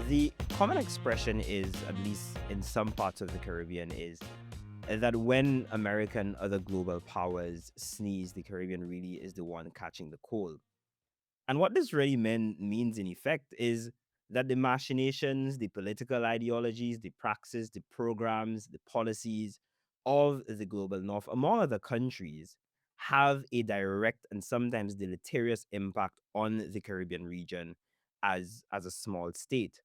The common expression is, at least in some parts of the Caribbean, is that when America and other global powers sneeze, the Caribbean really is the one catching the cold. And what this really means in effect is that the machinations, the political ideologies, the praxis, the programs, the policies of the global north, among other countries, have a direct and sometimes deleterious impact on the Caribbean region as a small state.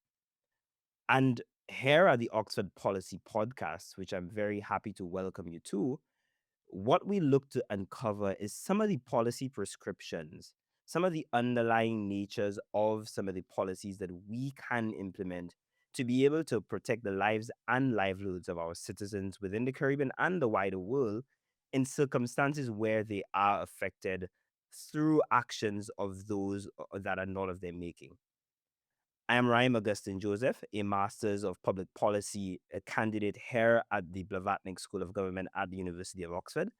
And here are the Oxford Policy Podcasts, which I'm very happy to welcome you to. What we look to uncover is some of the policy prescriptions, some of the underlying natures of some of the policies that we can implement to be able to protect the lives and livelihoods of our citizens within the Caribbean and the wider world in circumstances where they are affected through actions of those that are not of their making. I am Rahym Augustin-Joseph, a Master's of Public Policy candidate here at the Blavatnik School of Government at the University of Oxford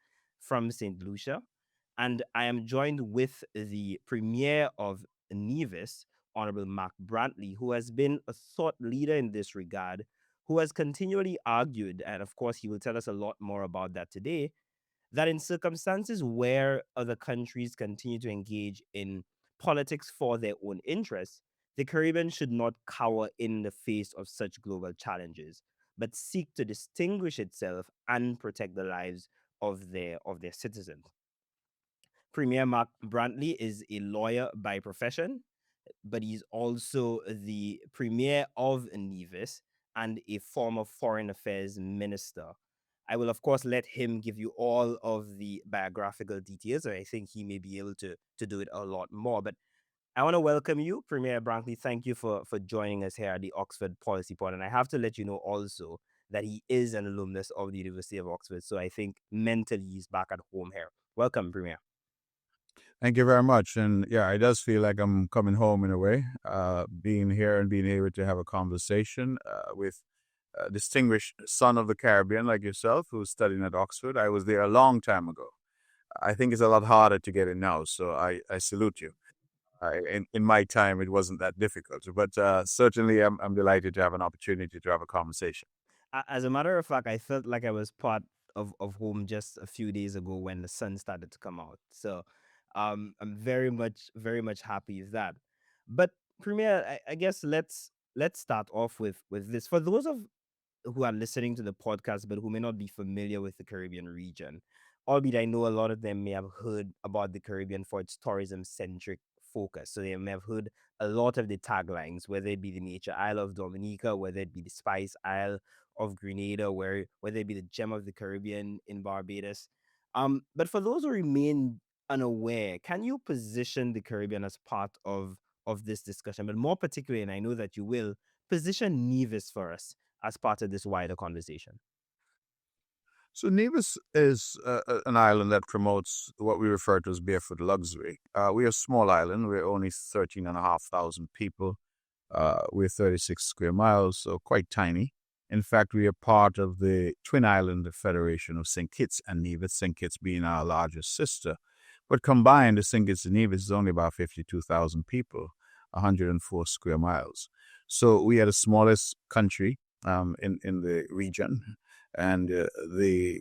from Saint Lucia. And I am joined with the Premier of Nevis, Honorable Mark Brantley, who has been a thought leader in this regard, who has continually argued, and of course, he will tell us a lot more about that today, that in circumstances where other countries continue to engage in politics for their own interests, the Caribbean should not cower in the face of such global challenges, but seek to distinguish itself and protect the lives of their citizens. Premier Mark Brantley is a lawyer by profession, but he's also the premier of Nevis and a former foreign affairs minister. I will, of course, let him give you all of the biographical details. I think he may be able to do it a lot more. But I want to welcome you, Premier Brantley. Thank you for joining us here at the Oxford Policy Pod. And I have to let you know also that he is an alumnus of the University of Oxford. So I think mentally he's back at home here. Welcome, Premier. Thank you very much. And yeah, it does feel like I'm coming home in a way, being here and being able to have a conversation with a distinguished son of the Caribbean like yourself who's studying at Oxford. I was there a long time ago. I think it's a lot harder to get in now, so I salute you. In my time, it wasn't that difficult, but certainly I'm delighted to have an opportunity to have a conversation. As a matter of fact, I felt like I was part of home just a few days ago when the sun started to come out. So I'm very much happy with that. But Premier, I guess let's start off with this. For those of who are listening to the podcast but who may not be familiar with the Caribbean region, albeit I know a lot of them may have heard about the Caribbean for its tourism centric focus. So they may have heard a lot of the taglines, whether it be the Nature Isle of Dominica, whether it be the Spice Isle of Grenada, whether it be the Gem of the Caribbean in Barbados. But for those who remain unaware, can you position the Caribbean as part of this discussion? But more particularly, and I know that you will, position Nevis for us as part of this wider conversation. So Nevis is an island that promotes what we refer to as barefoot luxury. We're a small island. We're only 13,500 people. We're 36 square miles, so quite tiny. In fact, we are part of the Twin Island Federation of St. Kitts and Nevis, St. Kitts being our largest sister. But combined, the St. Kitts and Nevis is only about 52,000 people, 104 square miles. So we are the smallest country in the region, and the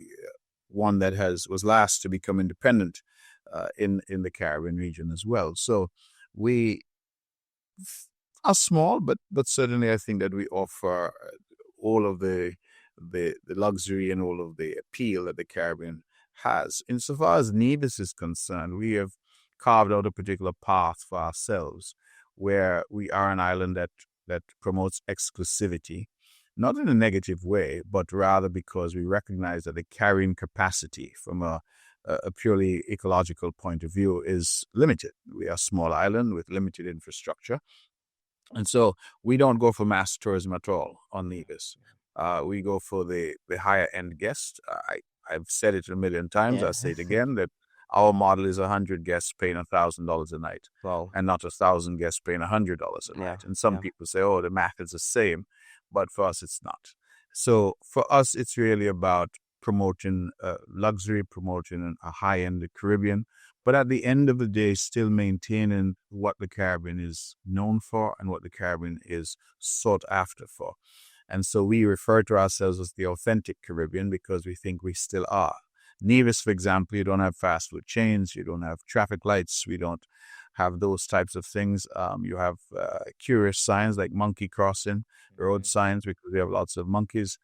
one that was last to become independent in the Caribbean region as well. So we are small, but certainly I think that we offer all of the luxury and all of the appeal that the Caribbean has. Insofar as Nevis is concerned, we have carved out a particular path for ourselves where we are an island that promotes exclusivity, not in a negative way, but rather because we recognize that the carrying capacity from a purely ecological point of view is limited. We are a small island with limited infrastructure. And so we don't go for mass tourism at all on Nevis. We go for the higher end guest. I've said it a million times. Yeah. I'll say it again, that our model is 100 guests paying $1,000 a night. Wow. And not 1,000 guests paying $100 a night. And some people say, oh, the math is the same. But for us, it's not. So for us, it's really about promoting luxury, promoting a high-end Caribbean, but at the end of the day, still maintaining what the Caribbean is known for and what the Caribbean is sought after for. And so we refer to ourselves as the authentic Caribbean because we think we still are. Nevis, for example, you don't have fast food chains, you don't have traffic lights, we don't have those types of things. You have curious signs like monkey crossing, road signs, because we have lots of monkeys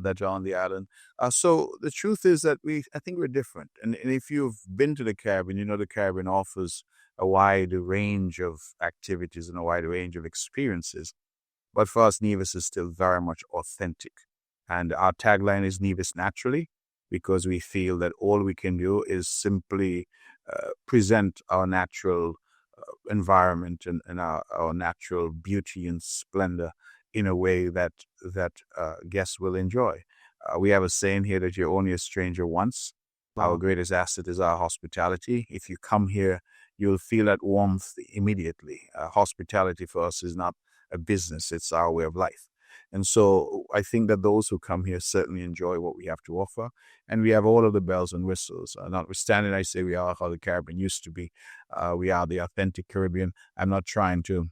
that are on the island. So the truth is that I think we're different. And if you've been to the Caribbean, you know the Caribbean offers a wide range of activities and a wide range of experiences. But for us, Nevis is still very much authentic. And our tagline is Nevis Naturally, because we feel that all we can do is simply present our natural environment and our natural beauty and splendor in a way that guests will enjoy. We have a saying here that you're only a stranger once. Our greatest asset is our hospitality. If you come here, you'll feel that warmth immediately. Hospitality for us is not a business, it's our way of life. And so I think that those who come here certainly enjoy what we have to offer. And we have all of the bells and whistles. Notwithstanding, I say we are how the Caribbean used to be. We are the authentic Caribbean. I'm not trying to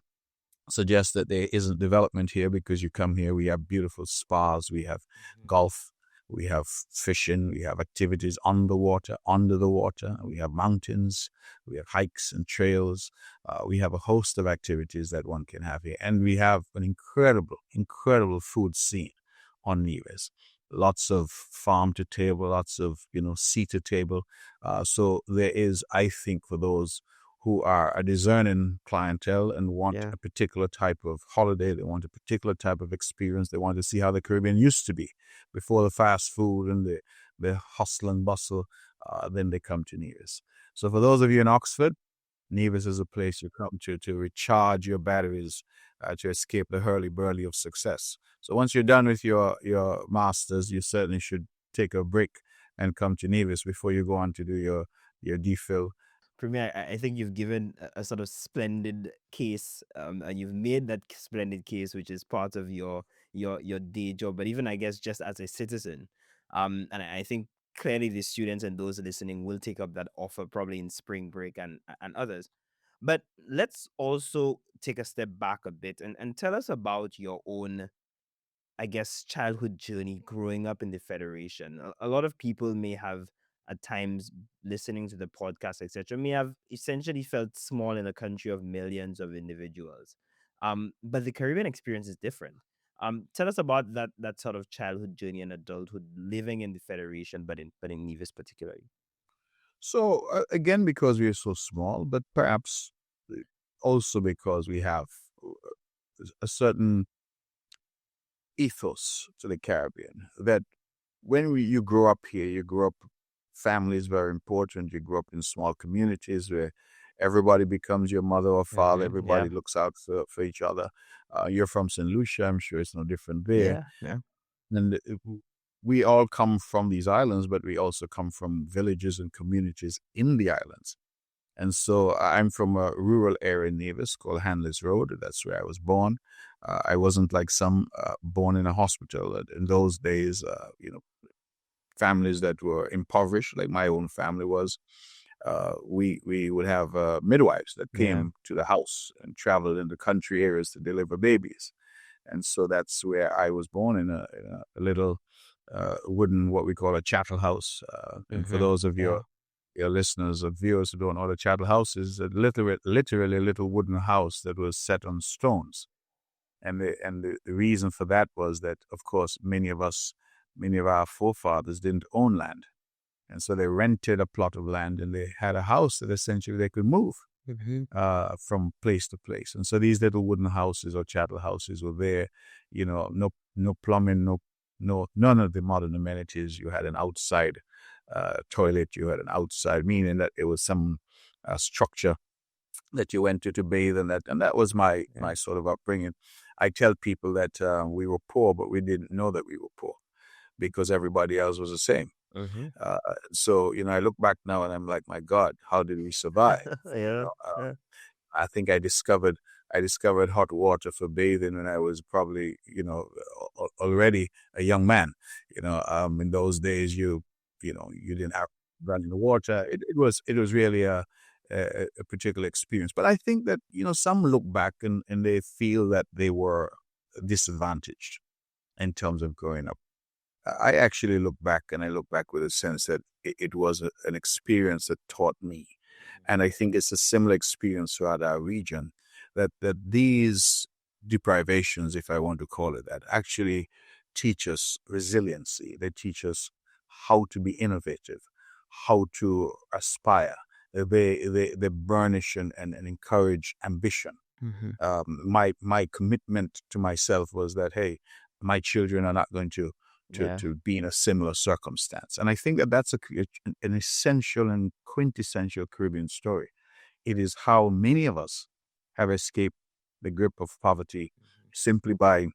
suggest that there isn't development here, because you come here, we have beautiful spas, we have golf, we have fishing, we have activities on the water, under the water, we have mountains, we have hikes and trails, we have a host of activities that one can have here. And we have an incredible food scene on Nevis. Lots of farm to table, lots of, sea to table. So there is, I think, for those who are a discerning clientele and want a particular type of holiday, they want a particular type of experience, they want to see how the Caribbean used to be before the fast food and the hustle and bustle, then they come to Nevis. So for those of you in Oxford, Nevis is a place you come to recharge your batteries, to escape the hurly-burly of success. So once you're done with your masters, you certainly should take a break and come to Nevis before you go on to do your DPhil. For me, I think you've given a sort of splendid case, and you've made that splendid case, which is part of your day job. But even, I guess, just as a citizen, and I think clearly the students and those listening will take up that offer probably in spring break and others. But let's also take a step back a bit and tell us about your own, I guess, childhood journey growing up in the Federation. A lot of people may have, at times, listening to the podcast, etc., may have essentially felt small in a country of millions of individuals. But the Caribbean experience is different. Tell us about that sort of childhood journey and adulthood living in the Federation, but in Nevis particularly. So again, because we are so small, but perhaps also because we have a certain ethos to the Caribbean, that when you grow up here, you grow up, family is very important. You grow up in small communities where everybody becomes your mother or father. Everybody looks out for each other. You're from Saint Lucia. I'm sure it's no different there. Yeah. And we all come from these islands, but we also come from villages and communities in the islands. And so I'm from a rural area in Nevis called Hanley's Road. That's where I was born. I wasn't like some born in a hospital. In those days, families that were impoverished, like my own family was, we would have midwives that came to the house and traveled in the country areas to deliver babies. And so that's where I was born, in a little wooden, what we call a chattel house. And for those of your listeners or viewers who don't know, the chattel house is literally a little wooden house that was set on stones. And the reason for that was that, of course, many of our forefathers didn't own land. And so they rented a plot of land and they had a house that essentially they could move from place to place. And so these little wooden houses or chattel houses were there, no plumbing, none of the modern amenities. You had an outside toilet, you had an outside, meaning that it was some structure that you went to bathe in that. And that was my sort of upbringing. I tell people that we were poor, but we didn't know that we were poor because everybody else was the same. So, I look back now and I'm like, my God, how did we survive? I think I discovered hot water for bathing when I was probably, already a young man. In those days, you didn't have running the water. It was really a particular experience. But I think that, some look back and they feel that they were disadvantaged in terms of growing up. I actually look back, and I look back with a sense that it was an experience that taught me. And I think it's a similar experience throughout our region, that these deprivations, if I want to call it that, actually teach us resiliency. They teach us how to be innovative, how to aspire. They burnish and encourage ambition. Mm-hmm. My commitment to myself was that, hey, my children are not going to Yeah. be in a similar circumstance. And I think that that's an essential and quintessential Caribbean story. It is how many of us have escaped the grip of poverty simply by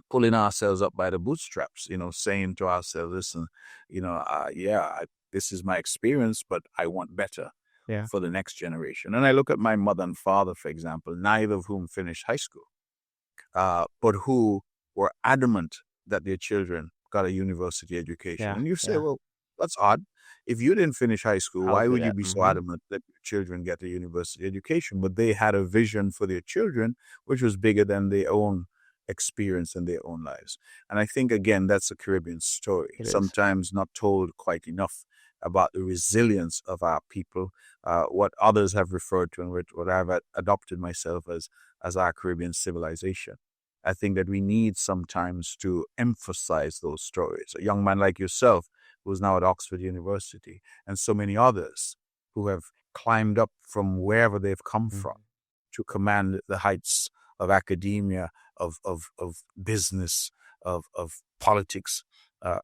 pulling ourselves up by the bootstraps, saying to ourselves, listen, this is my experience, but I want better Yeah. for the next generation. And I look at my mother and father, for example, neither of whom finished high school, but who were adamant that their children got a university education. Yeah. And you say, Yeah. well, that's odd. If you didn't finish high school, How why could would you that? be so adamant that your children get a university education? But they had a vision for their children, which was bigger than their own experience in their own lives. And I think, again, that's a Caribbean story, It is. sometimes not told quite enough about the resilience of our people, what others have referred to and what I've adopted myself as our Caribbean civilization. I think that we need sometimes to emphasize those stories. A young man like yourself, who's now at Oxford University, and so many others who have climbed up from wherever they've come from Mhm. to command the heights of academia, of business, of politics,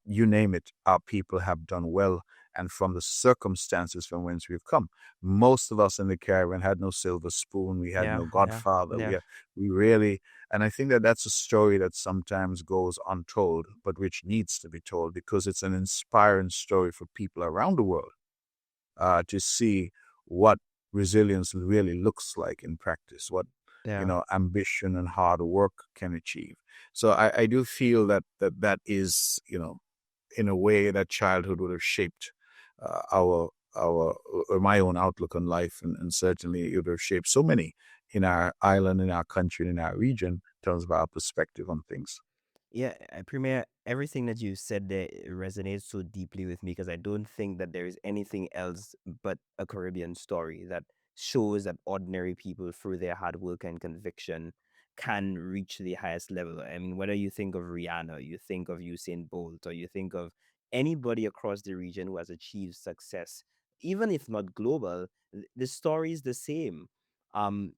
you name it, our people have done well. And from the circumstances from whence we've come, most of us in the Caribbean had no silver spoon. We had Yeah. no Yeah. godfather. Yeah. We really, and I think that that's a story that sometimes goes untold, but which needs to be told because it's an inspiring story for people around the world to see what resilience really looks like in practice, what Yeah. ambition and hard work can achieve. So I do feel that is, in a way that childhood would have shaped our my own outlook on life, and certainly it would have shaped so many in our island, in our country, in our region, in terms of our perspective on things. Yeah, Premier, everything that you said there resonates so deeply with me because I don't think that there is anything else but a Caribbean story that shows that ordinary people, through their hard work and conviction, can reach the highest level. I mean, whether you think of Rihanna, you think of Usain Bolt, or you think of anybody across the region who has achieved success, even if not global, the story is the same. And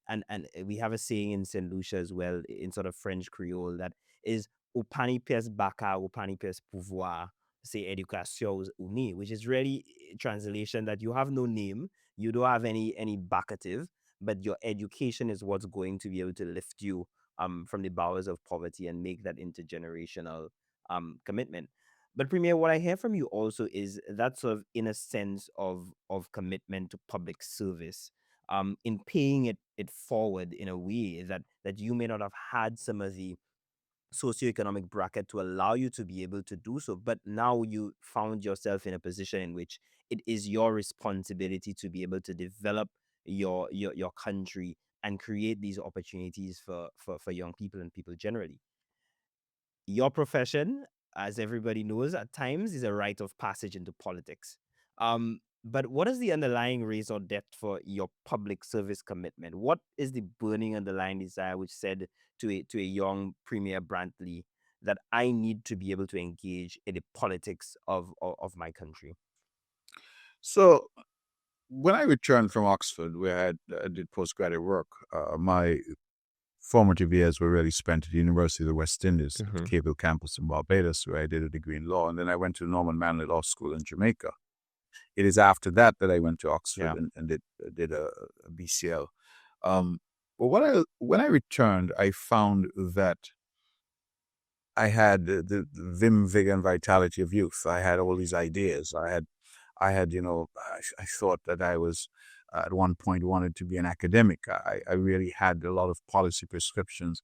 we have a saying in Saint Lucia as well, in sort of French Creole, that is ou pani pièce baka ou pani pièce pouvoir, c'est éducation uni, which is really translation that you have no name, you don't have any backative, but your education is what's going to be able to lift you from the bowels of poverty and make that intergenerational commitment. But Premier, what I hear from you also is that sort of inner sense of commitment to public service, in paying it forward in a way that you may not have had some of the socioeconomic bracket to allow you to be able to do so. But now you found yourself in a position in which it is your responsibility to be able to develop your country and create these opportunities for young people and people generally. Your profession, as everybody knows, at times is a rite of passage into politics. But what is the underlying raison d'etre for your public service commitment? What is the burning underlying desire which said to a young Premier Brantley that I need to be able to engage in the politics of my country? So when I returned from Oxford, where I did postgraduate work, my formative years were really spent at the University of the West Indies, at the Mm-hmm. Cable campus in Barbados, where I did a degree in law. And then I went to Norman Manley Law School in Jamaica. It is after that that I went to Oxford Yeah. and did a BCL. Um, but when I returned, I found that I had the vim, vigor, and vitality of youth. I had all these ideas. I thought that I was at one point wanted to be an academic. I really had a lot of policy prescriptions.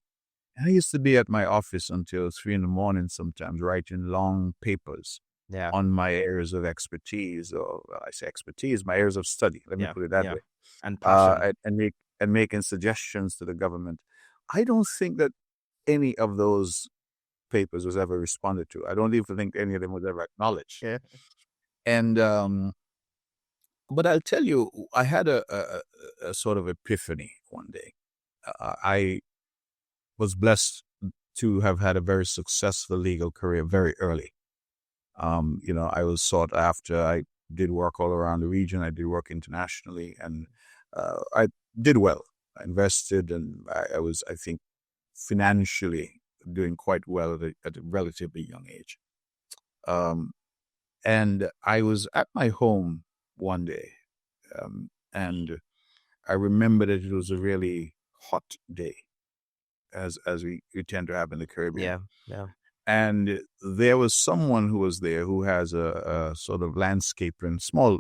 And I used to be at my office until 3 in the morning sometimes, writing long papers Yeah. on my areas of expertise, or well, I say expertise, my areas of study. Let me Yeah. put it that Yeah. way. And passion. And making suggestions to the government. I don't think that any of those papers was ever responded to. I don't even think any of them was ever acknowledged. Yeah. And but I'll tell you, I had a sort of epiphany one day. I was blessed to have had a very successful legal career very early. I was sought after. I did work all around the region. I did work internationally, and I did well. I invested, and I was, I think, financially doing quite well at a relatively young age. And I was at my home one day, and I remember that it was a really hot day, as we tend to have in the Caribbean. Yeah. Yeah. And there was someone who was there who has a sort of small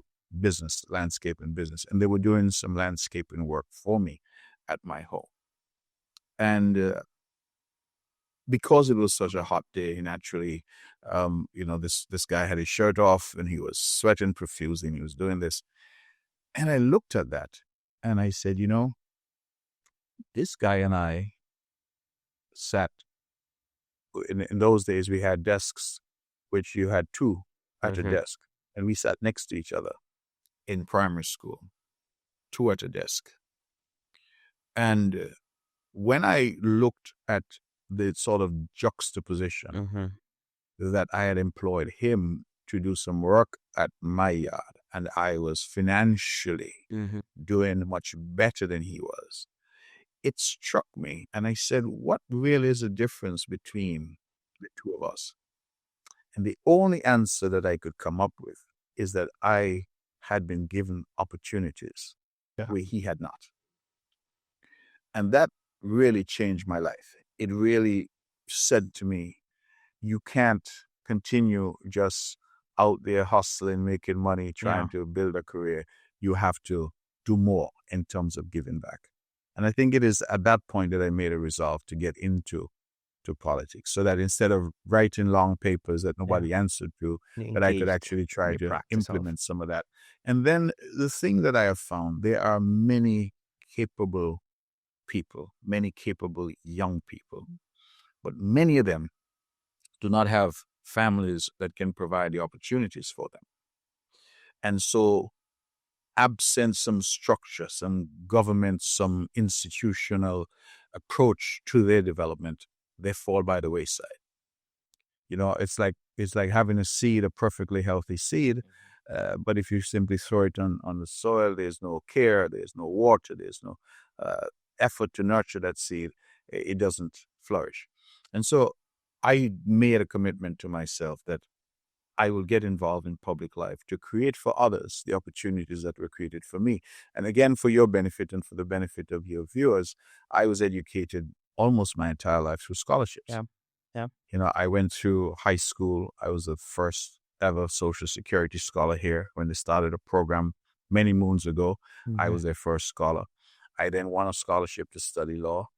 landscaping business, and they were doing some landscaping work for me at my home. And because it was such a hot day, naturally, this guy had his shirt off and he was sweating profusely, and he was doing this. And I looked at that and I said, this guy and I sat, in those days we had desks, which you had two at a desk, and we sat next to each other in primary school, two at a desk. And when I looked at the sort of juxtaposition that I had employed him to do some work at my yard, and I was financially doing much better than he was, it struck me, and I said, what really is the difference between the two of us? And the only answer that I could come up with is that I had been given opportunities where he had not. And that really changed my life. It really said to me, you can't continue just out there hustling, making money, trying to build a career. You have to do more in terms of giving back. And I think it is at that point that I made a resolve to get into politics, so that instead of writing long papers that nobody answered to, that I could actually try to implement some of that. And then the thing that I have found, there are many capable people, many capable young people, but many of them do not have families that can provide the opportunities for them. And so, absent some structure, some government, some institutional approach to their development, they fall by the wayside. It's like having a seed, a perfectly healthy seed, but if you simply throw it on the soil, there's no care, there's no water, there's no effort to nurture that seed, it doesn't flourish. And so I made a commitment to myself that I will get involved in public life to create for others the opportunities that were created for me. And again, for your benefit and for the benefit of your viewers, I was educated almost my entire life through scholarships. Yeah. I went through high school. I was the first ever Social Security scholar here when they started a program many moons ago. I was their first scholar. I then won a scholarship to study law.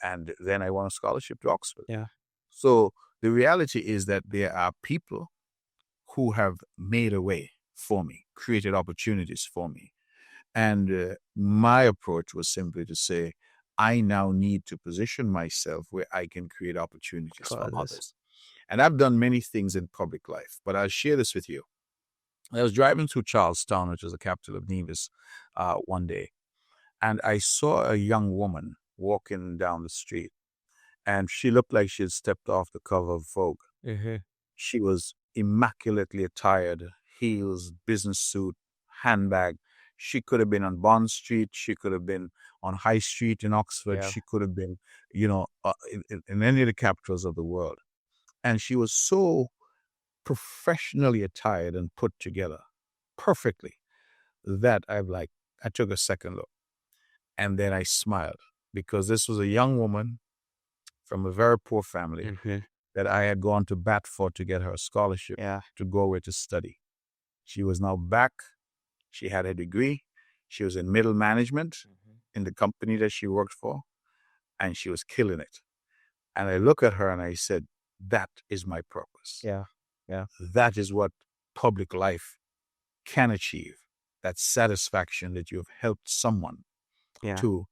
And then I won a scholarship to Oxford. Yeah. So the reality is that there are people who have made a way for me, created opportunities for me. And my approach was simply to say, I now need to position myself where I can create opportunities for others. And I've done many things in public life, but I'll share this with you. I was driving through Charlestown, which is the capital of Nevis, one day, and I saw a young woman walking down the street, and she looked like she had stepped off the cover of Vogue. She was immaculately attired, heels, business suit, handbag. She could have been on Bond Street. She could have been on High Street in Oxford. She could have been, in any of the capitals of the world. And she was so professionally attired and put together perfectly that I took a second look. And then I smiled, because this was a young woman from a very poor family that I had gone to bat for to get her a scholarship to go away to study. She was now back. She had a degree. She was in middle management in the company that she worked for, and she was killing it. And I look at her and I said, that is my purpose. Yeah. Yeah. That is what public life can achieve. That satisfaction that you've helped someone Yeah. to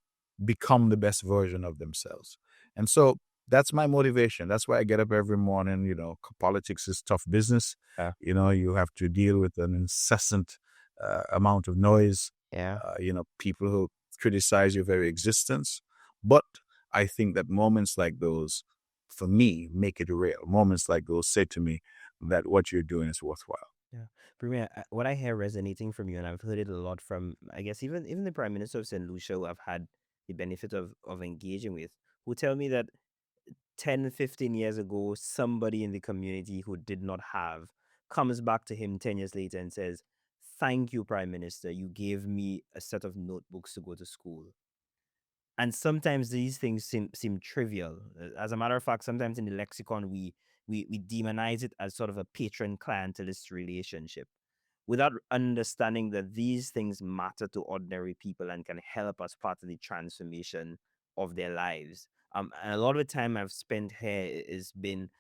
become the best version of themselves. And so that's my motivation. That's why I get up every morning. Politics is tough business. Yeah. You have to deal with an incessant amount of noise, Yeah. people who criticize your very existence. But I think that moments like those, for me, make it real. Moments like those say to me that what you're doing is worthwhile. Yeah. Premier, what I hear resonating from you, and I've heard it a lot from, I guess, even the Prime Minister of Saint Lucia, who I've had the benefit of engaging with, who tell me that 10, 15 years ago, somebody in the community who did not have comes back to him 10 years later and says, "Thank you, Prime Minister. You gave me a set of notebooks to go to school." And sometimes these things seem trivial. As a matter of fact, sometimes in the lexicon we demonize it as sort of a patron clientelist relationship, without understanding that these things matter to ordinary people and can help as part of the transformation of their lives. And a lot of the time I've spent here has been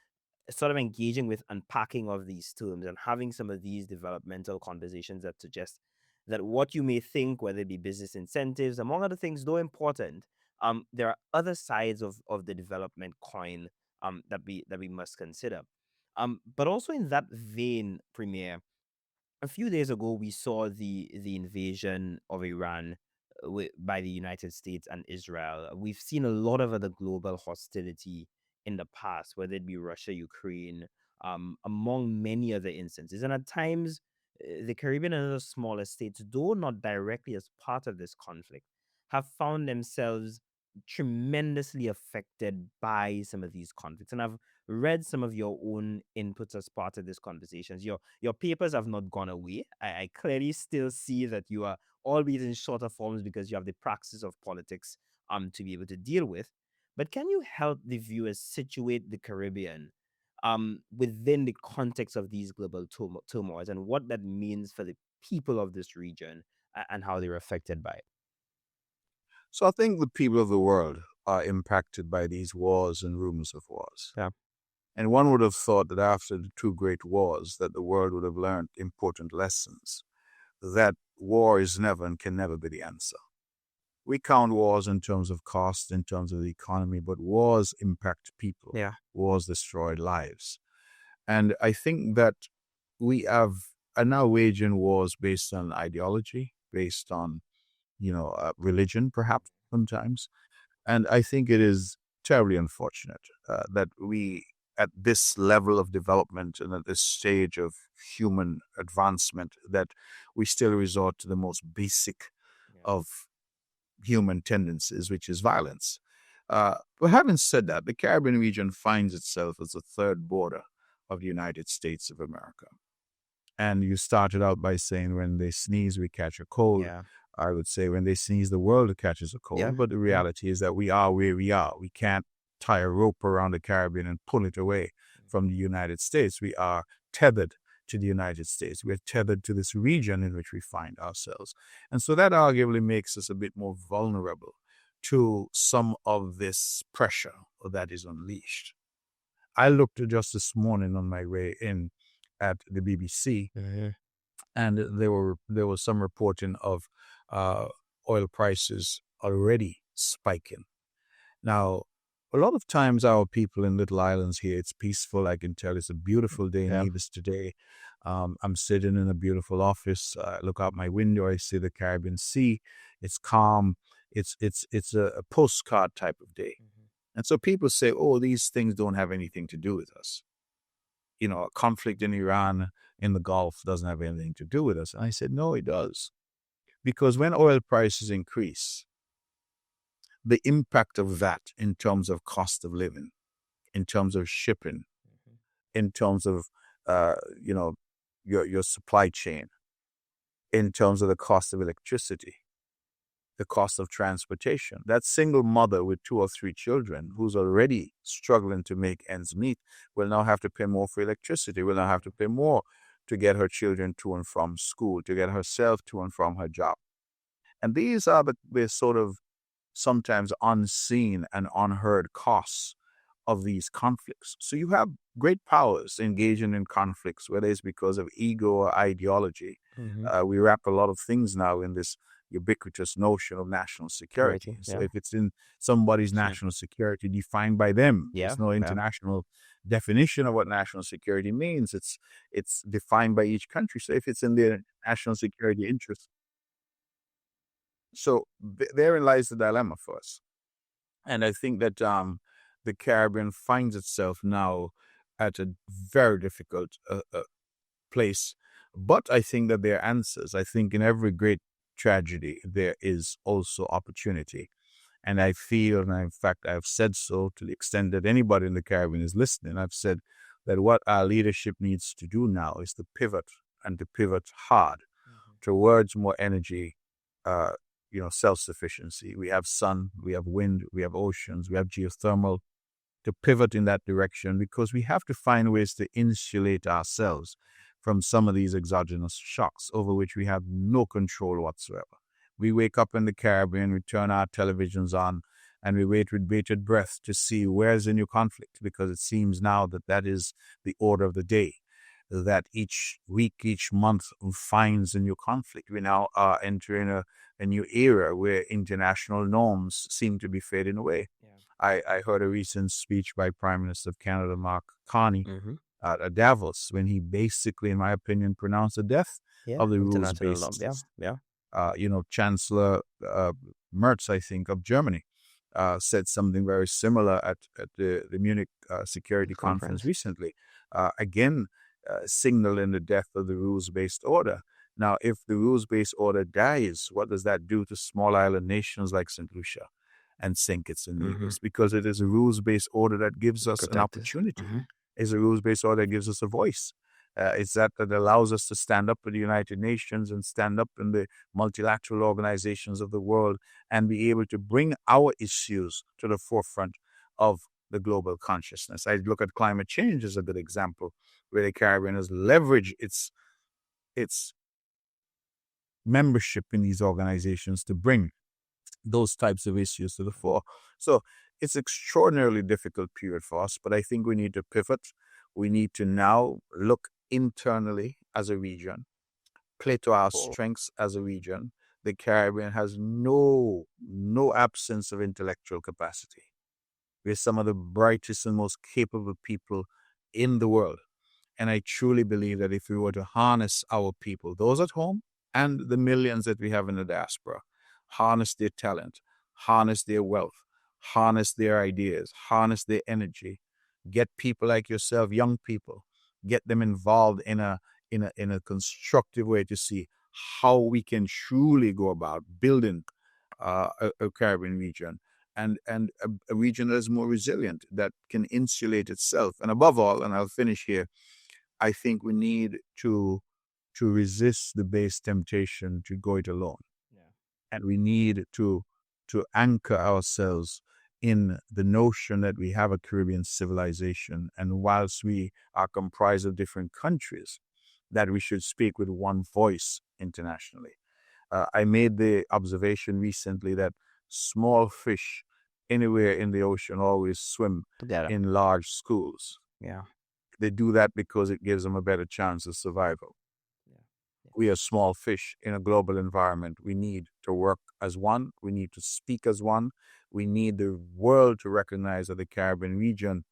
sort of engaging with unpacking of these terms and having some of these developmental conversations that suggest that what you may think, whether it be business incentives, among other things, though important, there are other sides of the development coin that we must consider. But also in that vein, Premier, a few days ago we saw the invasion of Iran by the United States and Israel. We've seen a lot of other global hostility in the past, whether it be Russia, Ukraine, among many other instances. And at times, the Caribbean and other smaller states, though not directly as part of this conflict, have found themselves tremendously affected by some of these conflicts. And I've read some of your own inputs as part of these conversations. Your papers have not gone away. I clearly still see that you are, albeit in shorter forms, because you have the praxis of politics to be able to deal with. But can you help the viewers situate the Caribbean within the context of these global turmoils and what that means for the people of this region and how they're affected by it? So I think the people of the world are impacted by these wars and rumors of wars. Yeah. And one would have thought that after the two great wars that the world would have learned important lessons, that war is never and can never be the answer. We count wars in terms of cost, in terms of the economy, but wars impact people. Yeah. Wars destroy lives. And I think that we are now waging wars based on ideology, based on, religion, perhaps sometimes. And I think it is terribly unfortunate that we, at this level of development and at this stage of human advancement, that we still resort to the most basic of human tendencies, which is violence. But having said that, the Caribbean region finds itself as the third border of the United States of America. And you started out by saying when they sneeze, we catch a cold. Yeah. I would say when they sneeze, the world catches a Yeah. cold. But the reality is that we are where we are. We can't tie a rope around the Caribbean and pull it away from the United States. We are tethered to the United States. We're tethered to this region in which we find ourselves. And so that arguably makes us a bit more vulnerable to some of this pressure that is unleashed. I looked just this morning on my way in at the BBC, and there was some reporting of oil prices already spiking. Now, a lot of times our people in little islands here, it's peaceful. I can tell it's a beautiful day in Yeah. Nevis today. I'm sitting in a beautiful office. I look out my window. I see the Caribbean Sea. It's calm. It's a postcard type of day. And so people say, oh, these things don't have anything to do with us. A conflict in Iran, in the Gulf, doesn't have anything to do with us. And I said, no, it does. Because when oil prices increase, the impact of that in terms of cost of living, in terms of shipping, in terms of, your supply chain, in terms of the cost of electricity, the cost of transportation. That single mother with 2 or 3 children who's already struggling to make ends meet will now have to pay more for electricity, will now have to pay more to get her children to and from school, to get herself to and from her job. And these are the sort of sometimes unseen and unheard costs of these conflicts. So you have great powers engaging in conflicts, whether it's because of ego or ideology. Mm-hmm. We wrap a lot of things now in this ubiquitous notion of national security. Security. So Yeah. if it's in somebody's national security defined by them, Yeah. there's no Yeah. international definition of what national security means. It's defined by each country. So if it's in their national security interest, so therein lies the dilemma for us. And I think that the Caribbean finds itself now at a very difficult place. But I think that there are answers. I think in every great tragedy, there is also opportunity. And I feel, and in fact, I've said so to the extent that anybody in the Caribbean is listening, I've said that what our leadership needs to do now is to pivot and to pivot hard towards more energy, uh, self-sufficiency. We have sun, we have wind, we have oceans, we have geothermal, to pivot in that direction because we have to find ways to insulate ourselves from some of these exogenous shocks over which we have no control whatsoever. We wake up in the Caribbean, we turn our televisions on, and we wait with bated breath to see where's the new conflict, because it seems now that that is the order of the day, that each week, each month finds a new conflict. We now are entering a new era where international norms seem to be fading away. Yeah. I heard a recent speech by Prime Minister of Canada, Mark Carney, Mm-hmm. at Davos, when he basically, in my opinion, pronounced the death Yeah. of the International rules-based law. Yeah. system. Yeah. Chancellor Merz, I think, of Germany, said something very similar at the Munich Security Conference Conference. recently, again signaling the death of the rules-based order. Now, if the rules-based order dies, what does that do to small island nations like Saint Lucia and St. Kitts and Mm-hmm. Nevis? Because it is a rules-based order that gives us an Protect us. opportunity. Mm-hmm. It's a rules-based order that gives us a voice. It's that allows us to stand up in the United Nations and stand up in the multilateral organizations of the world and be able to bring our issues to the forefront of the global consciousness. I look at climate change as a good example, where the Caribbean has leveraged its membership in these organizations to bring those types of issues to the fore. So it's extraordinarily difficult period for us, but I think we need to pivot. We need to now look internally as a region, play to our strengths as a region. The Caribbean has no absence of intellectual capacity. We're some of the brightest and most capable people in the world. And I truly believe that if we were to harness our people, those at home and the millions that we have in the diaspora, harness their talent, harness their wealth, harness their ideas, harness their energy, get people like yourself, young people, get them involved in a constructive way to see how we can truly go about building a Caribbean region and a region that is more resilient, that can insulate itself. And above all, and I'll finish here, I think we need to resist the base temptation to go it alone. Yeah. And we need to anchor ourselves in the notion that we have a Caribbean civilization, and whilst we are comprised of different countries, that we should speak with one voice internationally. I made the observation recently that small fish anywhere in the ocean always swim Together. in large schools. Yeah. They do that because it gives them a better chance of survival. Yeah. We are small fish in a global environment. We need to work as one. We need to speak as one. We need the world to recognize that the Caribbean region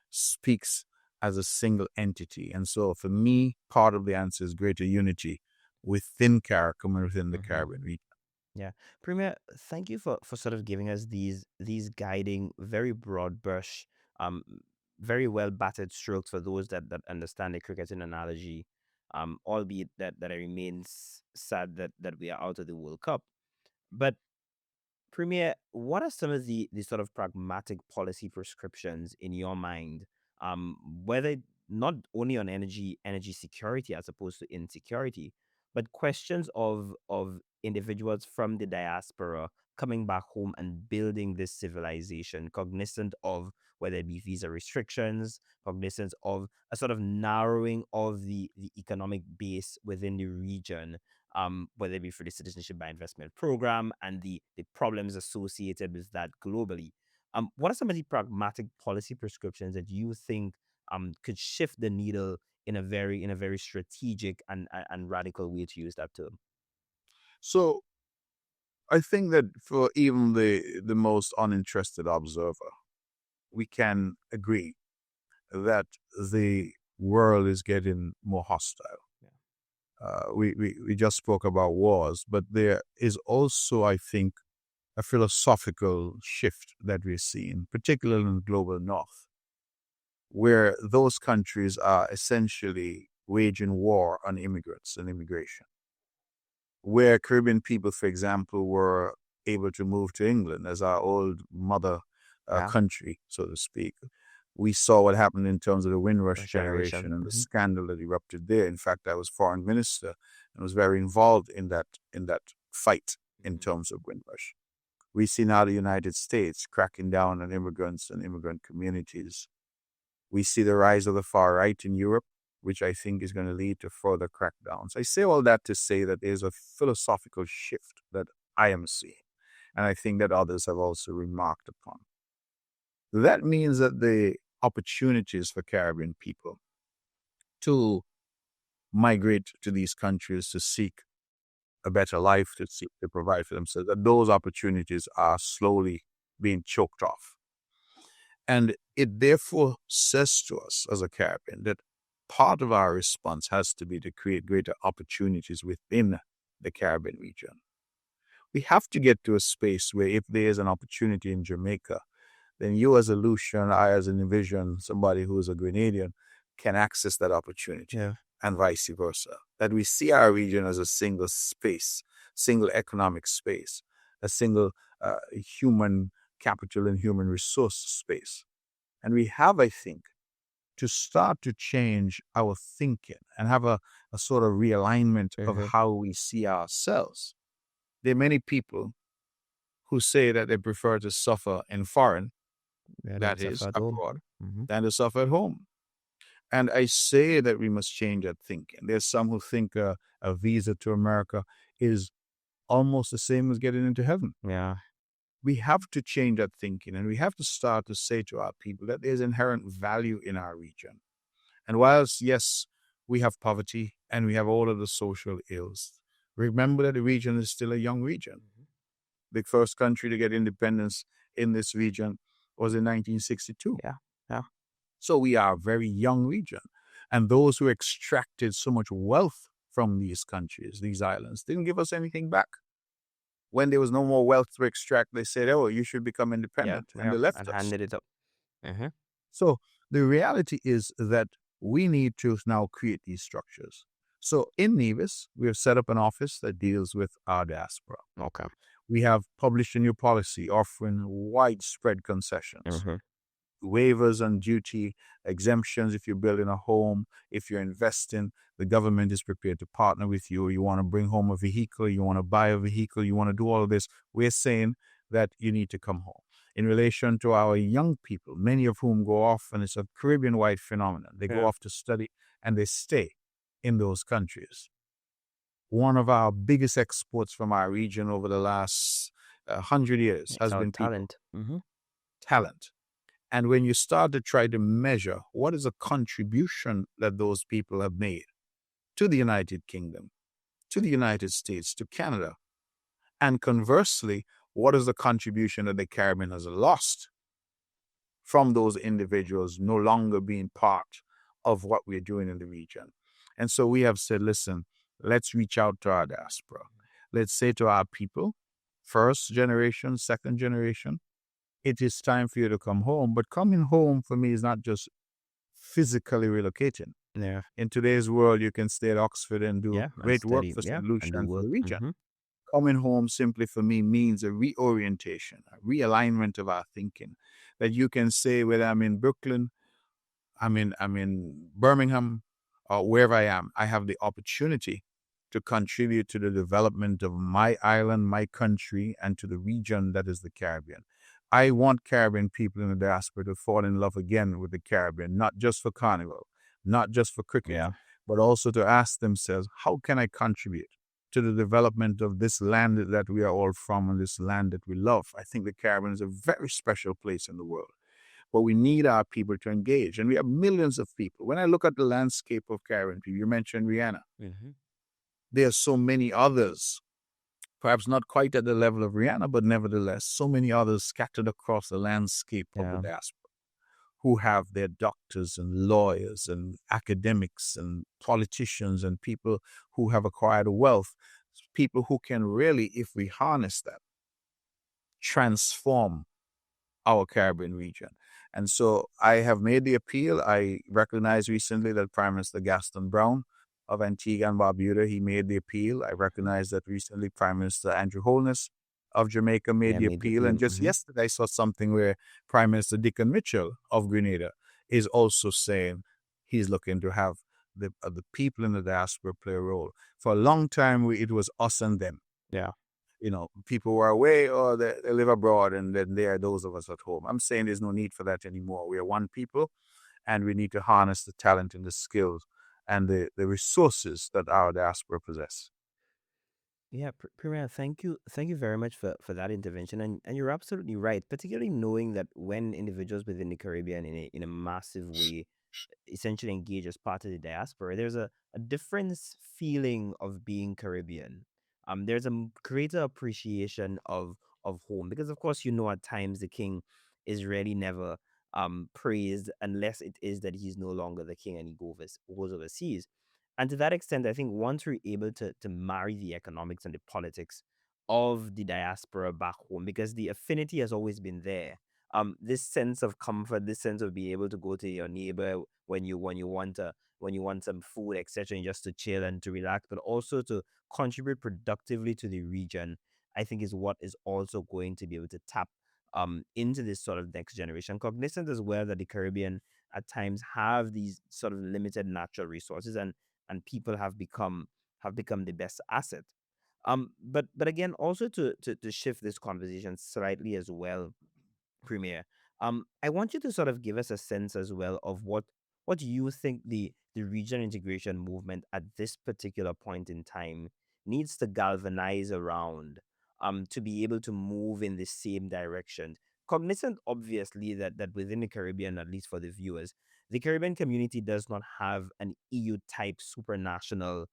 speaks as a single entity. And so for me, part of the answer is greater unity within CARICOM and within the Caribbean region. Yeah. Premier, thank you for sort of giving us these guiding, very broad brush, um, very well battered strokes for those that understand the cricketing analogy. Albeit that I remains sad that we are out of the World Cup. But Premier, what are some of the sort of pragmatic policy prescriptions in your mind, whether not only on energy security as opposed to insecurity, but questions of individuals from the diaspora coming back home and building this civilization, cognizant of whether it be visa restrictions, cognizant of a sort of narrowing of the economic base within the region, whether it be for the citizenship by investment program and the problems associated with that globally. What are some of the pragmatic policy prescriptions that you think could shift the needle in a very strategic and radical way, to use that term? So I think that for even the most uninterested observer, we can agree that the world is getting more hostile. We just spoke about wars, but there is also, I think, a philosophical shift that we're seeing, particularly in the global north, where those countries are essentially waging war on immigrants and immigration. Where Caribbean people, for example, were able to move to England as our old mother country, so to speak. We saw what happened in terms of the Windrush generation and the scandal that erupted there. In fact, I was foreign minister and was very involved in that fight in terms of Windrush. We see now the United States cracking down on immigrants and immigrant communities. We see the rise of the far right in Europe, which I think is going to lead to further crackdowns. I say all that to say that there's a philosophical shift that I am seeing, and I think that others have also remarked upon. That means that the opportunities for Caribbean people to migrate to these countries to seek a better life, to seek to provide for themselves, that those opportunities are slowly being choked off. And it therefore says to us as a Caribbean that part of our response has to be to create greater opportunities within the Caribbean region. We have to get to a space where if there is an opportunity in Jamaica, then you as a Lucian, I as an Envision, somebody who is a Grenadian, can access that opportunity, and vice versa. That we see our region as a single space, single economic space, a single human capital and human resource space. And we have, I think, to start to change our thinking and have a sort of realignment of how we see ourselves. There are many people who say that they prefer to suffer in foreign, that is abroad, than to suffer at home. And I say that we must change that thinking. There's some who think a visa to America is almost the same as getting into heaven. We have to change that thinking, and we have to start to say to our people that there's inherent value in our region. And whilst, yes, we have poverty and we have all of the social ills, remember that the region is still a young region. The first country to get independence in this region was in 1962. So we are a very young region. And those who extracted so much wealth from these countries, these islands, didn't give us anything back. When there was no more wealth to extract, they said, oh, you should become independent. And they left us. Handed it up. So the reality is that we need to now create these structures. So in Nevis, we have set up an office that deals with our diaspora. We have published a new policy offering widespread concessions, waivers on duty, exemptions if you're building a home, if you're investing, the government is prepared to partner with you. You want to bring home a vehicle, you want to buy a vehicle, you want to do all of this. We're saying that you need to come home. In relation to our young people, many of whom go off, and it's a Caribbean-wide phenomenon, they go off to study and they stay in those countries. One of our biggest exports from our region over the last 100 years has been talent. Talent. And when you start to try to measure what is the contribution that those people have made to the United Kingdom, to the United States, to Canada, and conversely, what is the contribution that the Caribbean has lost from those individuals no longer being part of what we're doing in the region. And so we have said, listen, let's reach out to our diaspora. Let's say to our people, first generation, second generation, it is time for you to come home. But coming home for me is not just physically relocating. In today's world, you can stay at Oxford and do great work for Saint Lucia and for the region. Coming home simply for me means a reorientation, a realignment of our thinking. That you can say, whether I'm in Brooklyn, I'm in Birmingham, or wherever I am, I have the opportunity to contribute to the development of my island, my country, and to the region that is the Caribbean. I want Caribbean people in the diaspora to fall in love again with the Caribbean, not just for Carnival, not just for cricket, but also to ask themselves, how can I contribute to the development of this land that we are all from and this land that we love. I think the Caribbean is a very special place in the world. But we need our people to engage. And we have millions of people. When I look at the landscape of Caribbean people, you mentioned Rihanna. Mm-hmm. There are so many others, perhaps not quite at the level of Rihanna, but nevertheless, so many others scattered across the landscape of the Yeah. diaspora who have their doctors and lawyers and academics and politicians and people who have acquired wealth, people who can really, if we harness that, transform our Caribbean region. And so I have made the appeal. I recognize recently that Prime Minister Gaston Brown of Antigua and Barbuda, he made the appeal. I recognize that recently Prime Minister Andrew Holness of Jamaica made Yeah, the made the appeal. And appeal. just Mm-hmm. yesterday I saw something where Prime Minister Dickon Mitchell of Grenada is also saying he's looking to have the people in the diaspora play a role. For a long time, it was us and them. Yeah. People were away or they live abroad, and then there are those of us at home. I'm saying there's no need for that anymore. We are one people, and we need to harness the talent and the skills and the resources that our diaspora possess. Yeah, Premier, thank you very much for that intervention, and you're absolutely right. Particularly knowing that when individuals within the Caribbean in a massive way essentially engage as part of the diaspora, there's a different feeling of being Caribbean. There's a greater appreciation of home because, of course, at times the king is really never praised unless it is that he's no longer the king and he goes overseas. And to that extent, I think once we're able to marry the economics and the politics of the diaspora back home, because the affinity has always been there. This sense of comfort, this sense of being able to go to your neighbor when you want some food, etc., and just to chill and to relax, but also to contribute productively to the region, I think is what is also going to be able to tap into this sort of next generation. Cognizant as well that the Caribbean at times have these sort of limited natural resources, and people have become the best asset. But again, also to shift this conversation slightly as well, Premier. I want you to sort of give us a sense as well of what you think the regional integration movement at this particular point in time needs to galvanize around to be able to move in the same direction. Cognizant, obviously, that within the Caribbean, at least for the viewers, the Caribbean community does not have an EU type supranational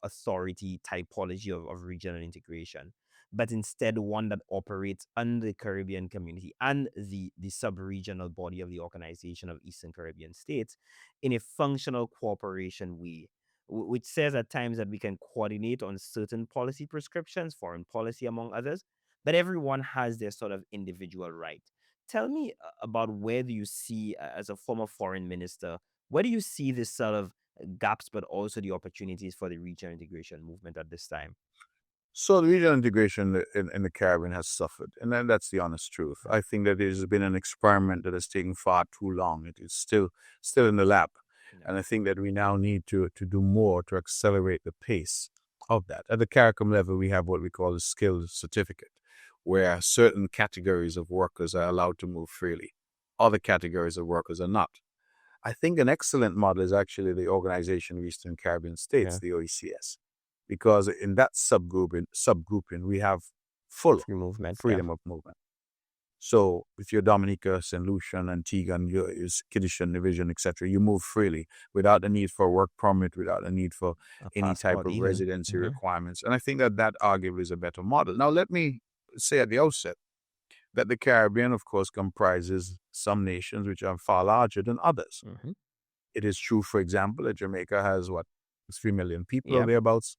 authority typology of regional integration, but instead one that operates under the Caribbean community and the sub-regional body of the Organization of Eastern Caribbean States in a functional cooperation way, which says at times that we can coordinate on certain policy prescriptions, foreign policy among others, but everyone has their sort of individual right. Tell me about where do you see, as a former foreign minister, where do you see this sort of gaps, but also the opportunities for the regional integration movement at this time? So the regional integration in the Caribbean has suffered, and then that's the honest truth. Yeah. I think that it has been an experiment that has taken far too long. It is still in the lab, Yeah. and I think that we now need to do more to accelerate the pace of that. At the CARICOM level, we have what we call a skills certificate, where certain categories of workers are allowed to move freely, other categories of workers are not. I think an excellent model is actually the Organization of Eastern Caribbean States, Yeah. the OECS, because in that subgrouping we have full Free movement. Yeah. freedom of movement. So if you're Dominica, Saint Lucia, Antigua, and you're Kiddishan Division, etc., you move freely without the need for a work permit, without the need for A any type passport, of even. residency Hmm. requirements. And I think that arguably is a better model. Now, let me say at the outset that the Caribbean, of course, comprises some nations which are far larger than others. Hmm. It is true, for example, that Jamaica has 3 million people or Yep. thereabouts.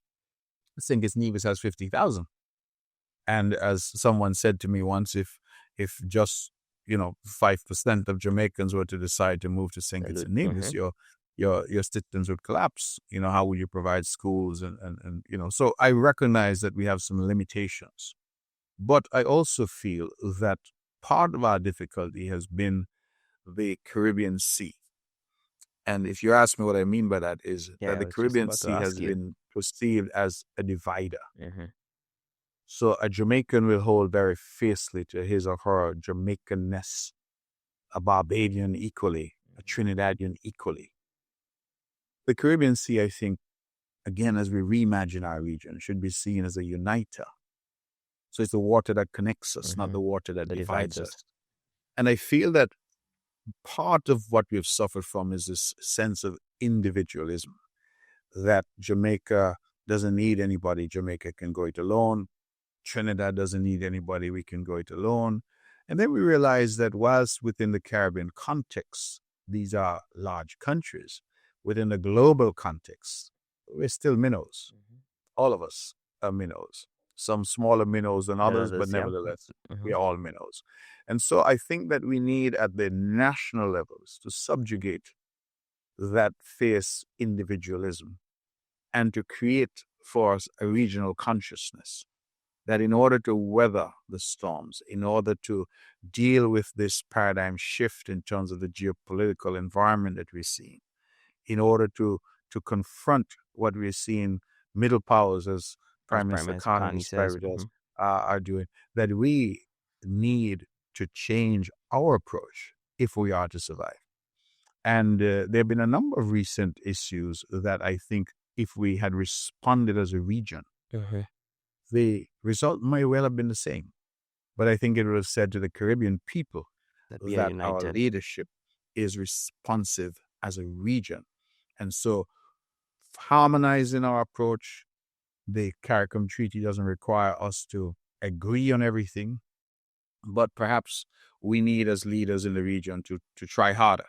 I think its Nevis has 50,000. And as someone said to me once, if just 5% of Jamaicans were to decide to move to St. Kitts and Nevis, Hmm. your systems would collapse. How will you provide schools and so I recognize that we have some limitations. But I also feel that part of our difficulty has been the Caribbean Sea. And if you ask me what I mean by that is Yeah, that I the was just Caribbean about to Sea has ask you. been perceived as a divider. Hmm. So a Jamaican will hold very fiercely to his or her Jamaicanness, a Barbadian equally, a Trinidadian equally. The Caribbean Sea, I think, again, as we reimagine our region, should be seen as a uniter. So it's the water that connects us, not the water that That divides divides us. us. And I feel that part of what we've suffered from is this sense of individualism, that Jamaica doesn't need anybody. Jamaica can go it alone. Trinidad doesn't need anybody. We can go it alone. And then we realize that whilst within the Caribbean context, these are large countries, within the global context, we're still minnows. All of us are minnows. Some smaller minnows than others, but Yeah. nevertheless, we are all minnows. And so I think that we need at the national levels to subjugate that fierce individualism and to create for us a regional consciousness that in order to weather the storms, in order to deal with this paradigm shift in terms of the geopolitical environment that we're seeing, in order to confront what we're seeing middle powers, as Prime Minister Carney says. are doing, that we need to change our approach if we are to survive. And there have been a number of recent issues that I think if we had responded as a region, the result may well have been the same. But I think it would have said to the Caribbean people that our leadership is responsive as a region. And so harmonizing our approach, the CARICOM Treaty doesn't require us to agree on everything, but perhaps we need as leaders in the region to try harder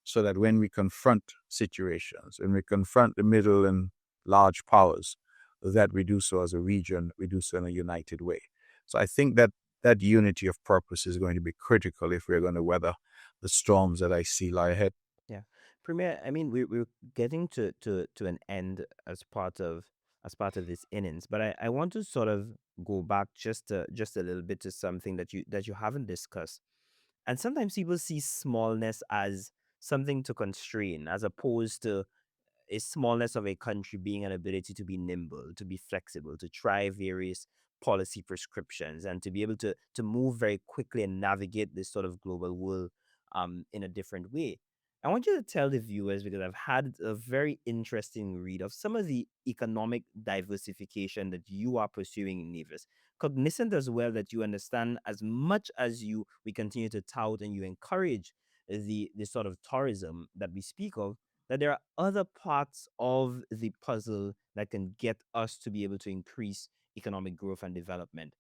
so that when we confront situations, when we confront the middle and large powers, that we do so as a region, we do so in a united way. So I think that that unity of purpose is going to be critical if we're going to weather the storms that I see lie ahead. Yeah, Premier. I mean, we're getting to an end as part of this innings, but I want to sort of go back just a little bit to something that you haven't discussed. And sometimes people see smallness as something to constrain, as opposed to a smallness of a country being an ability to be nimble, to be flexible, to try various policy prescriptions, and to be able to move very quickly and navigate this sort of global world in a different way. I want you to tell the viewers, because I've had a very interesting read of some of the economic diversification that you are pursuing in Nevis. Cognizant as well that you understand, as much as we continue to tout and you encourage the sort of tourism that we speak of, that there are other parts of the puzzle that can get us to be able to increase economic growth and development.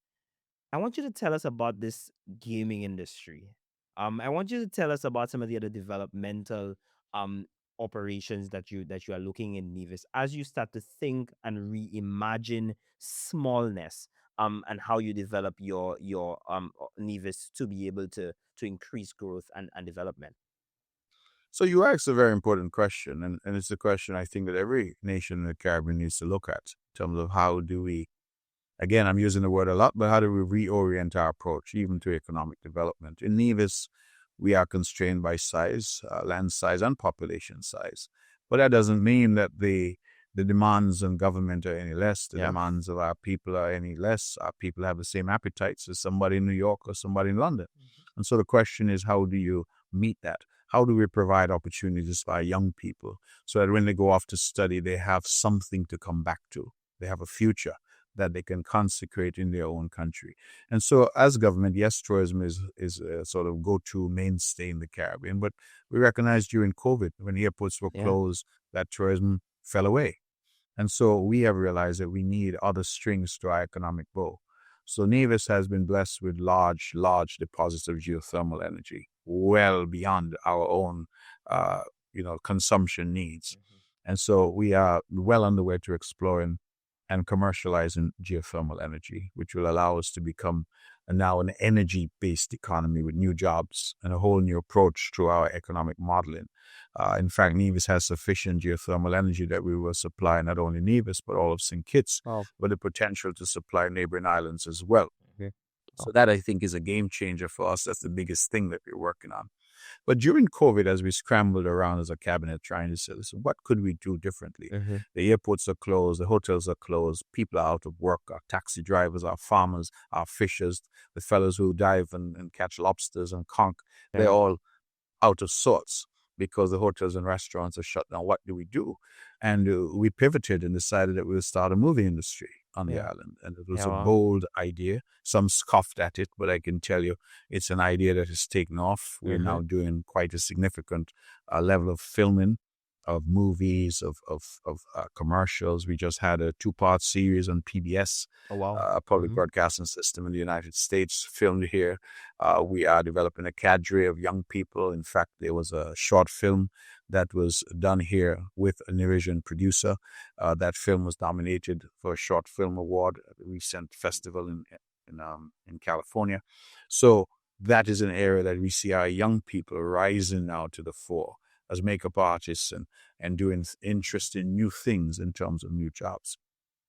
I want you to tell us about this gaming industry. I want you to tell us about some of the other developmental um operations that you are looking in Nevis as you start to think and reimagine smallness and how you develop your Nevis to be able to increase growth and development. So you asked a very important question, and it's a question I think that every nation in the Caribbean needs to look at in terms of how do we, again, I'm using the word a lot, but how do we reorient our approach even to economic development? In Nevis, we are constrained by size, land size, and population size. But that doesn't mean that the demands on government are any less. The demands of our people are any less. Our people have the same appetites as somebody in New York or somebody in London. And so the question is, how do you meet that? How do we provide opportunities for our young people so that when they go off to study, they have something to come back to? They have a future that they can consecrate in their own country. And so as government, yes, tourism is a sort of go-to mainstay in the Caribbean, but we recognize during COVID, when airports were closed, that tourism fell away. And so we have realized that we need other strings to our economic bow. So Nevis has been blessed with large deposits of geothermal energy, well beyond our own, consumption needs. And so we are well on the way to exploring and commercializing geothermal energy, which will allow us to become now an energy-based economy with new jobs and a whole new approach to our economic modeling. In fact, Nevis has sufficient geothermal energy that we will supply not only Nevis, but all of St. Kitts, with the potential to supply neighboring islands as well. So that, I think, is a game changer for us. That's the biggest thing that we're working on. But during COVID, as we scrambled around as a cabinet trying to say, listen, what could we do differently? The airports are closed, the hotels are closed, people are out of work, our taxi drivers, our farmers, our fishers, the fellows who dive and catch lobsters and conch, they're all out of sorts. because the hotels and restaurants are shut down. What do we do? And we pivoted and decided that we would start a movie industry on the island. And it was a wow. bold idea. Some scoffed at it, but I can tell you it's an idea that has taken off. We're now doing quite a significant level of filming of movies, of commercials. We just had a 2-part series on PBS, Oh wow. a public broadcasting system in the United States, filmed here. We are developing a cadre of young people. In fact, there was a short film that was done here with a Nevisian producer. That film was nominated for a short film award at a recent festival in California. So that is an area that we see our young people rising now to the fore as makeup artists and doing interesting new things in terms of new jobs.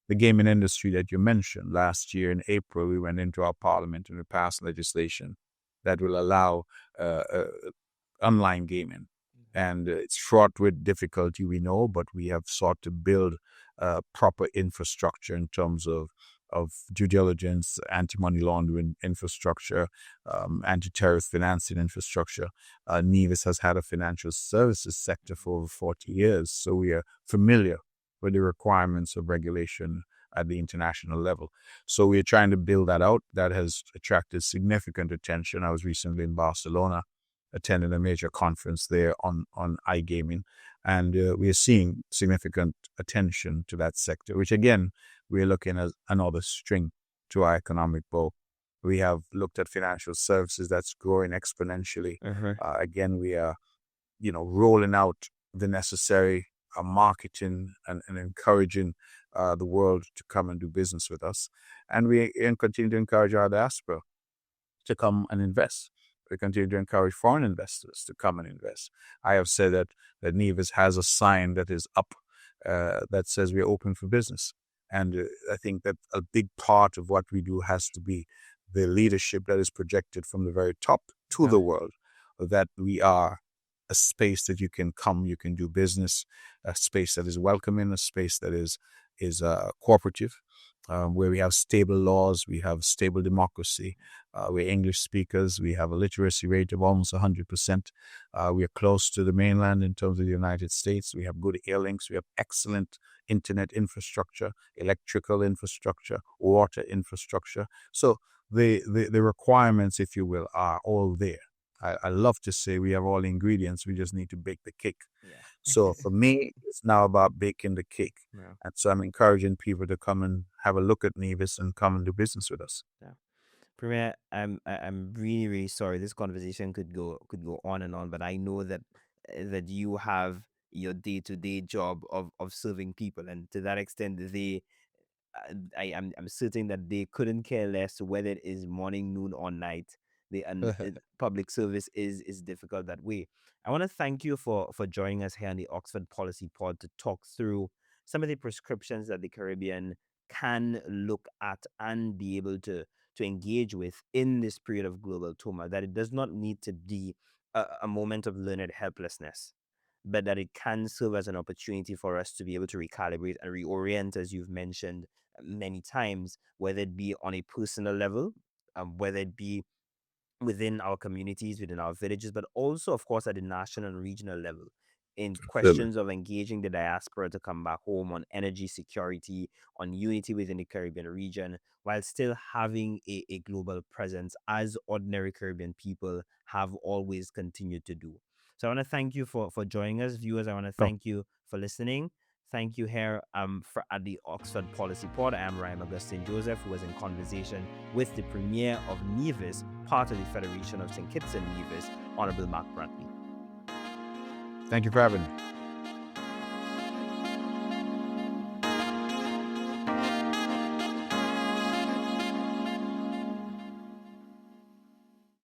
The gaming industry that you mentioned, last year in April, we went into our parliament and we passed legislation that will allow online gaming. And it's fraught with difficulty, we know, but we have sought to build proper infrastructure in terms of due diligence, anti-money laundering infrastructure, anti-terrorist financing infrastructure. Nevis has had a financial services sector for over 40 years, so we are familiar with the requirements of regulation at the international level. So we are trying to build that out. That has attracted significant attention. I was recently in Barcelona attending a major conference there on iGaming, and we are seeing significant attention to that sector, which again, we're looking at another string to our economic bow. We have looked at financial services that's growing exponentially. Again, we are, rolling out the necessary marketing and encouraging the world to come and do business with us. And we continue to encourage our diaspora to come and invest. We continue to encourage foreign investors to come and invest. I have said that Nevis has a sign that is up that says we're open for business. And I think that a big part of what we do has to be the leadership that is projected from the very top to the world, that we are a space that you can come, you can do business, a space that is welcoming, a space that is cooperative, where we have stable laws, we have stable democracy, we're English speakers, we have a literacy rate of almost 100%. We are close to the mainland in terms of the United States. We have good air links, we have excellent internet infrastructure, electrical infrastructure, water infrastructure. So the requirements, if you will, are all there. I love to say we have all the ingredients, we just need to bake the cake. So for me, it's now about baking the cake. And so I'm encouraging people to come and have a look at Nevis and come and do business with us. Premier, I'm really, really sorry. This conversation could go on and on, but I know that you have your day-to-day job of serving people, and to that extent, I'm certain that they couldn't care less whether it is morning, noon, or night. Public service is difficult that way. I want to thank you for joining us here on the Oxford Policy Pod to talk through some of the prescriptions that the Caribbean can look at and be able to engage with in this period of global turmoil. That it does not need to be a moment of learned helplessness, but that it can serve as an opportunity for us to be able to recalibrate and reorient, as you've mentioned many times, whether it be on a personal level, whether it be within our communities, within our villages, but also, of course, at the national and regional level in questions of engaging the diaspora to come back home, on energy security, on unity within the Caribbean region, while still having a global presence, as ordinary Caribbean people have always continued to do. So I want to thank you for joining us. Viewers, I want to thank you for listening. Thank you here at the Oxford Policy Pod. I am Rahym Augustin-Joseph, who was in conversation with the Premier of Nevis, part of the Federation of St. Kitts and Nevis, Honorable Mark Brantley. Thank you for having me.